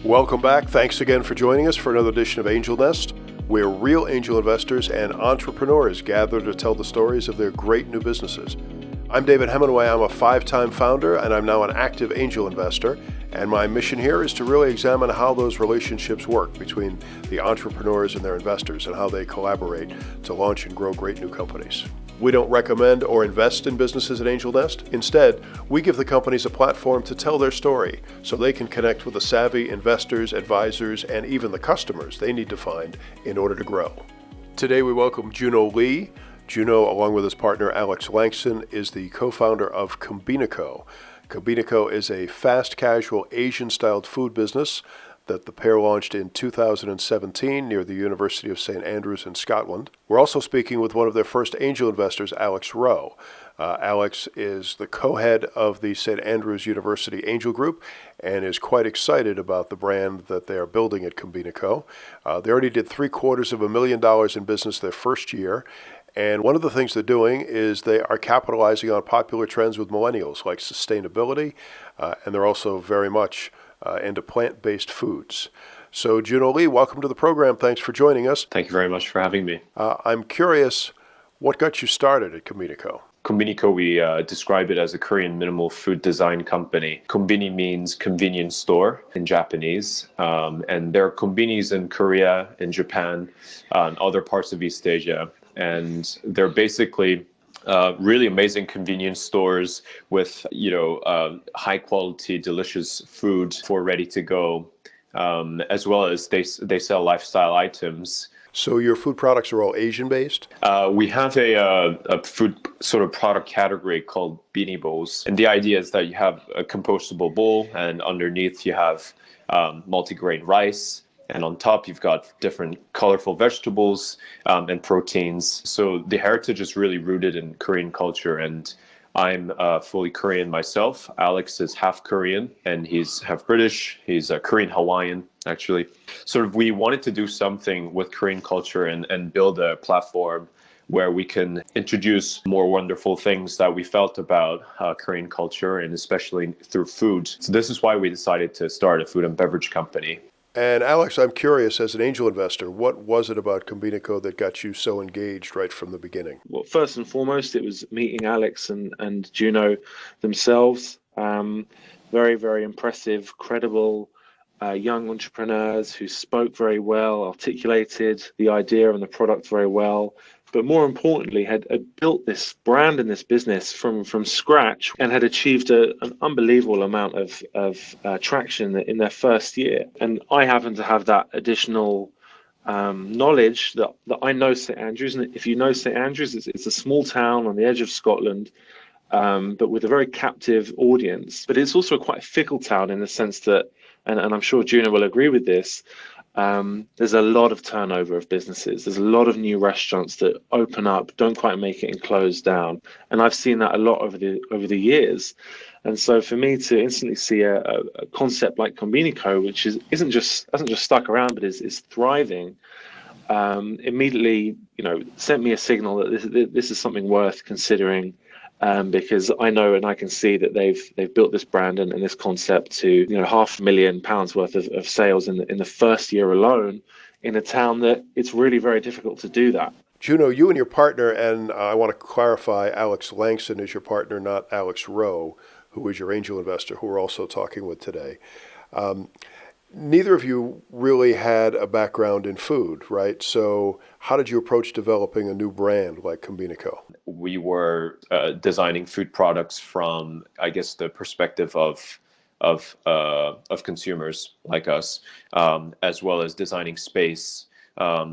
Welcome back. Thanks again for joining us for another edition of Angel Nest, where real angel investors and entrepreneurs gather to tell the stories of their great new businesses. I'm David Hemingway. I'm a 5-time founder, and I'm now an active angel investor. And my mission here is to really examine how those relationships work between the entrepreneurs and their investors and how they collaborate to launch and grow great new companies. We don't recommend or invest in businesses at Angel Nest. Instead, we give the companies a platform to tell their story so they can connect with the savvy investors, advisors, and even the customers they need to find in order to grow. Today we welcome Juno Lee. Juno, along with his partner Alex Langston, is the co-founder of Combinico. Combinico is a fast casual Asian-styled food business that the pair launched in 2017 near the University of St. Andrews in Scotland. We're also speaking with one of their first angel investors, Alex Rowe. Alex is the co-head of the St. Andrews University Angel Group and is quite excited about the brand that they are building at Combinico. They already did $750,000 in business their first year. And one of the things they're doing is they are capitalizing on popular trends with millennials like sustainability, and they're also very much into plant-based foods. So Juno Lee, welcome to the program. Thanks for joining us. Thank you very much for having me. I'm curious, what got you started at Combinico? Combinico, we describe it as a Korean minimal food design company. Kombini means convenience store in Japanese. And there are Kombinis in Korea, in Japan, and other parts of East Asia. And they're basically really amazing convenience stores with, high quality, delicious food for ready to go, as well as they sell lifestyle items. So your food products are all Asian based? We have a food sort of product category called beanie bowls. And the idea is that you have a compostable bowl and underneath you have multigrain rice. And on top, you've got different colorful vegetables and proteins. So the heritage is really rooted in Korean culture. And I'm fully Korean myself. Alex is half Korean and he's half British. He's a Korean Hawaiian, actually. Sort of we wanted to do something with Korean culture and build a platform where we can introduce more wonderful things that we felt about Korean culture and especially through food. So this is why we decided to start a food and beverage company. And Alex, I'm curious, as an angel investor, what was it about Combinico that got you so engaged right from the beginning? Well, first and foremost, it was meeting Alex and Juno themselves. Very, very impressive, credible young entrepreneurs who spoke very well, articulated the idea and the product very well, but more importantly, had built this brand and this business from scratch and had achieved an unbelievable amount of traction in their first year. And I happen to have that additional knowledge that I know St. Andrews. And if you know St. Andrews, it's a small town on the edge of Scotland, but with a very captive audience. But it's also quite a fickle town in the sense that, and I'm sure Juno will agree with this, there's a lot of turnover of businesses. There's a lot of new restaurants that open up, don't quite make it and close down. And I've seen that a lot over the years. And so for me to instantly see a concept like Combinico, which hasn't just stuck around, but is thriving, immediately, sent me a signal that this is something worth considering. Because I know and I can see that they've built this brand and this concept to £500,000 worth of sales in the first year alone in a town that it's really very difficult to do that. Juno, you and your partner, and I want to clarify, Alex Langston is your partner, not Alex Rowe, who is your angel investor, who we're also talking with today. Neither of you really had a background in food, right? So how did you approach developing a new brand like Combinico? We were designing food products from, I guess, the perspective of consumers like us, as well as designing space,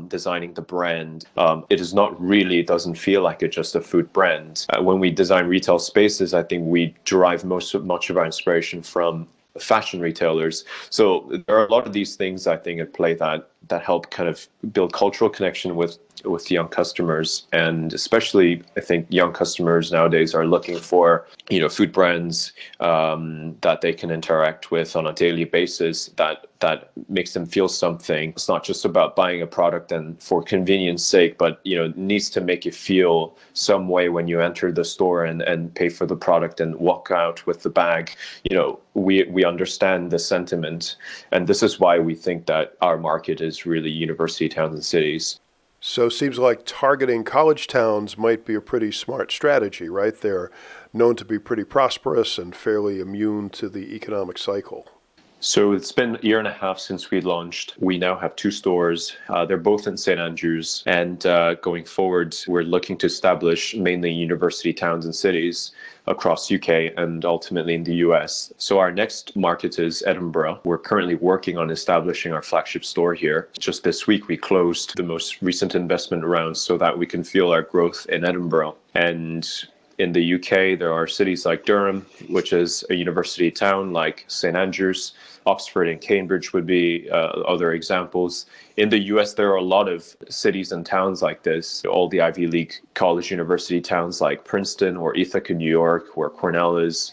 designing the brand. It doesn't feel like it's just a food brand. When we design retail spaces, I think we derive much of our inspiration from fashion retailers. So there are a lot of these things I think at play that help kind of build cultural connection with young customers. And especially, I think young customers nowadays are looking for, food brands that they can interact with on a daily basis, that makes them feel something. It's not just about buying a product and for convenience sake, but it needs to make you feel some way when you enter the store and pay for the product and walk out with the bag. We understand the sentiment, and this is why we think that our market is really university towns and cities. So it seems like targeting college towns might be a pretty smart strategy, right? They're known to be pretty prosperous and fairly immune to the economic cycle. So it's been a year and a half since we launched. We now have 2 stores. They're both in St. Andrews. And going forward, we're looking to establish mainly university towns and cities across UK and ultimately in the US. So our next market is Edinburgh. We're currently working on establishing our flagship store here. Just this week, we closed the most recent investment round so that we can fuel our growth in Edinburgh. And in the UK, there are cities like Durham, which is a university town, like St. Andrews. Oxford and Cambridge would be other examples. In the US, there are a lot of cities and towns like this. All the Ivy League college university towns like Princeton or Ithaca, New York, where Cornell is,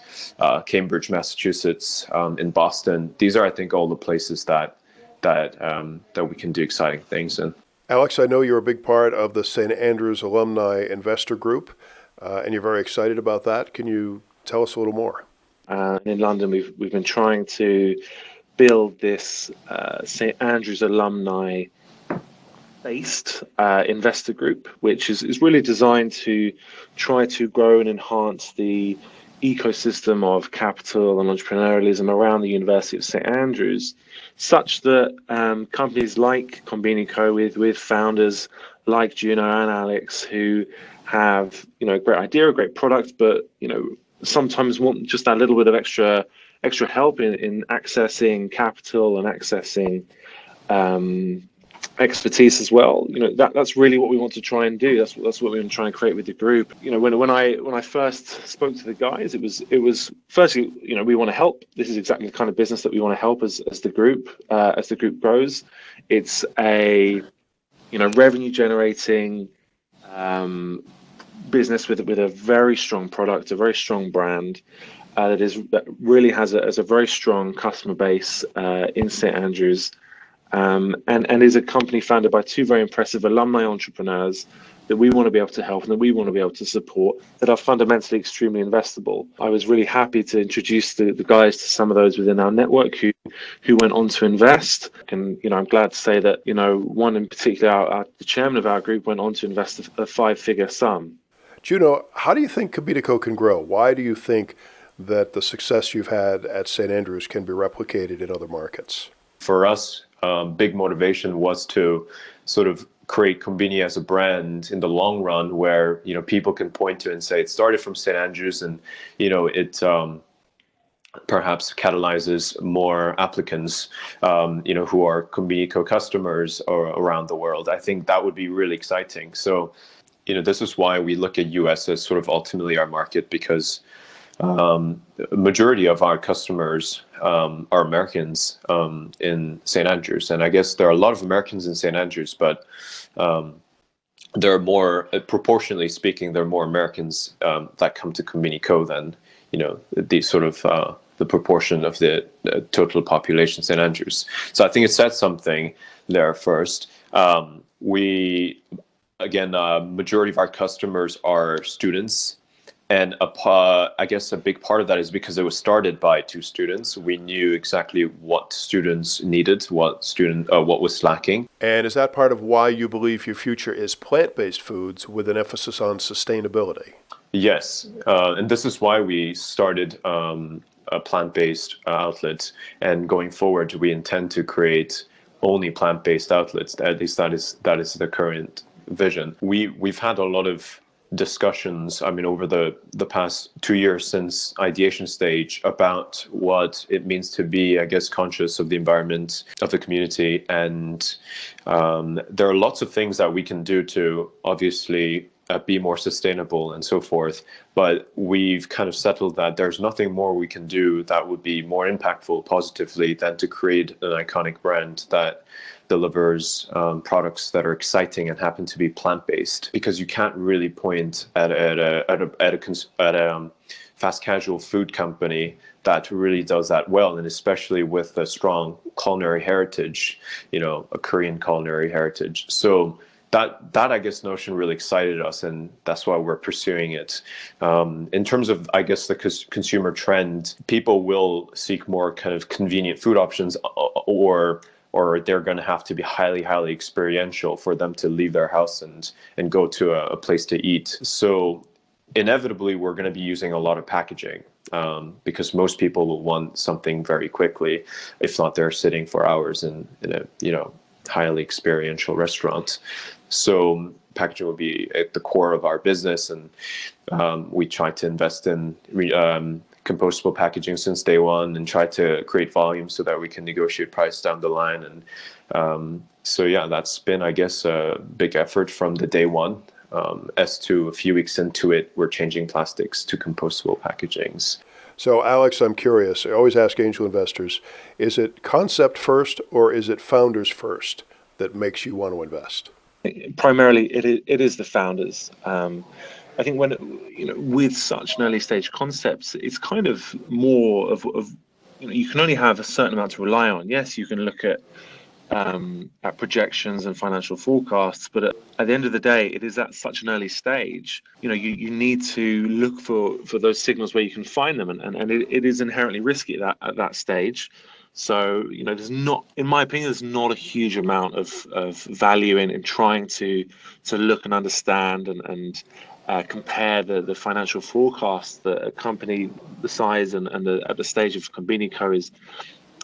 Cambridge, Massachusetts, in Boston. These are, I think, all the places that we can do exciting things in. Alex, I know you're a big part of the St. Andrews Alumni Investor Group, and you're very excited about that. Can you tell us a little more? In London, we've been trying to build this St. Andrews alumni-based investor group, which is really designed to try to grow and enhance the ecosystem of capital and entrepreneurialism around the University of St. Andrews, such that companies like Combinico with founders like Juno and Alex, who have a great idea, a great product, but sometimes want just that little bit of extra help in accessing capital and accessing expertise as well. That's really what we want to try and do. That's what we're going to try and create with the group. When I first spoke to the guys, it was firstly, we want to help. This is exactly the kind of business that we want to help as the group grows. It's a revenue generating business with a very strong product, a very strong brand that really has a very strong customer base in St. Andrews, and is a company founded by 2 very impressive alumni entrepreneurs that we want to be able to help and that we want to be able to support, that are fundamentally extremely investable. I was really happy to introduce the guys to some of those within our network who went on to invest. And I'm glad to say that one in particular, the chairman of our group, went on to invest a 5-figure sum. Juno, how do you think Combinico can grow? Why do you think that the success you've had at St. Andrews can be replicated in other markets? For us, big motivation was to sort of create Combini as a brand in the long run, where people can point to and say it started from St. Andrews, and it perhaps catalyzes more applicants who are Combinico customers or around the world. I think that would be really exciting. So this is why we look at US as sort of ultimately our market, because a majority of our customers are Americans in St. Andrews. And I guess there are a lot of Americans in St. Andrews, but there are more, proportionally speaking, there are more Americans that come to Combinico than, the sort of the proportion of the total population in St. Andrews. So I think it says something there first. Again, majority of our customers are students, and I guess a big part of that is because it was started by 2 students. We knew exactly what students needed, what was lacking. And is that part of why you believe your future is plant-based foods with an emphasis on sustainability? Yes, and this is why we started a plant-based outlet, and going forward, we intend to create only plant-based outlets. At least that is the current vision. We've had a lot of discussions, over the past 2 years since ideation stage, about what it means to be, I guess, conscious of the environment, of the community. And there are lots of things that we can do to obviously be more sustainable and so forth. But we've kind of settled that there's nothing more we can do that would be more impactful positively than to create an iconic brand that delivers products that are exciting and happen to be plant-based, because you can't really point at a fast casual food company that really does that well, and especially with a strong culinary heritage, a Korean culinary heritage. So that I guess notion really excited us, and that's why we're pursuing it. In terms of, I guess, the consumer trend, people will seek more kind of convenient food options, or they're going to have to be highly experiential for them to leave their house and go to a place to eat. So inevitably, we're going to be using a lot of packaging, because most people will want something very quickly. If not, they're sitting for hours in a highly experiential restaurant. So packaging will be at the core of our business, and we try to invest in compostable packaging since day one, and try to create volume so that we can negotiate price down the line. And so yeah, that's been, I guess, a big effort from the day one. As to a few weeks into it, we're changing plastics to compostable packagings. So Alex, I'm curious, I always ask angel investors, is it concept first or is it founders first that makes you want to invest? Primarily, it is the founders. I think when with such an early stage concepts, it's kind of more of you can only have a certain amount to rely on. Yes, you can look at projections and financial forecasts, but at the end of the day, it is at such an early stage. You need to look for those signals where you can find them, and it is inherently risky at that stage. So there's not, in my opinion, there's not a huge amount of value in trying to look and understand and compare the financial forecasts that a company the size and at the stage of Combinico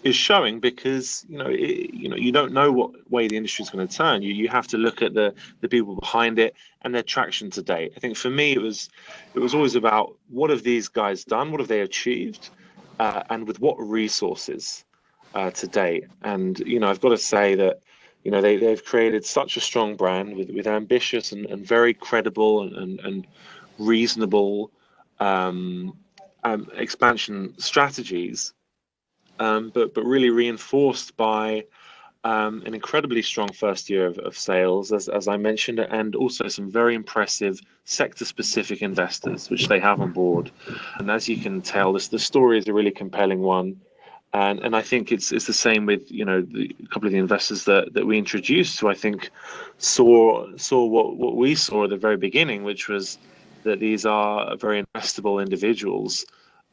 is showing, because you don't know what way the industry is going to turn. You have to look at the people behind it and their traction to date. I think for me it was always about, what have these guys done, what have they achieved, and with what resources to date. And I've got to say that they've created such a strong brand with ambitious and very credible and reasonable expansion strategies, but really reinforced by an incredibly strong first year of sales, as I mentioned, and also some very impressive sector-specific investors, which they have on board. And as you can tell, the story is a really compelling one. And I think it's the same with a couple of the investors that we introduced, who I think saw what we saw at the very beginning, which was that these are very investable individuals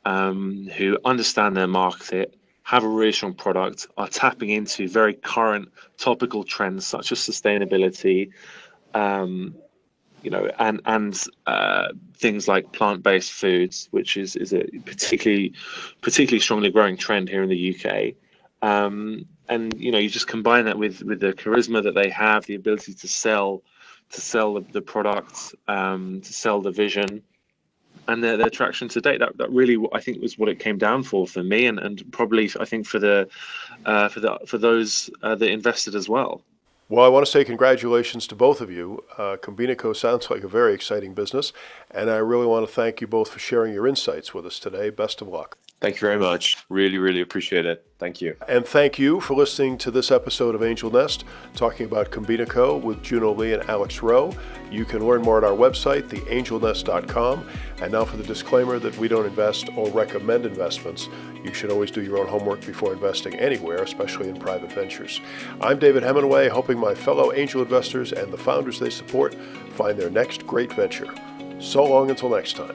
who understand their market, have a really strong product, are tapping into very current topical trends such as sustainability, and things like plant-based foods, which is a particularly strongly growing trend here in the UK. And you just combine that with the charisma that they have, the ability to sell the products, to sell the vision, and their traction to date. That really, I think, was what it came down for me, and probably I think for those that invested as well. Well, I want to say congratulations to both of you. Combinico sounds like a very exciting business, and I really want to thank you both for sharing your insights with us today. Best of luck. Thank you very much. Really appreciate it. Thank you. And thank you for listening to this episode of Angel Nest, talking about Combinico with Juno Lee and Alex Rowe. You can learn more at our website, theangelnest.com. And now for the disclaimer that we don't invest or recommend investments. You should always do your own homework before investing anywhere, especially in private ventures. I'm David Hemingway, helping my fellow angel investors and the founders they support find their next great venture. So long until next time.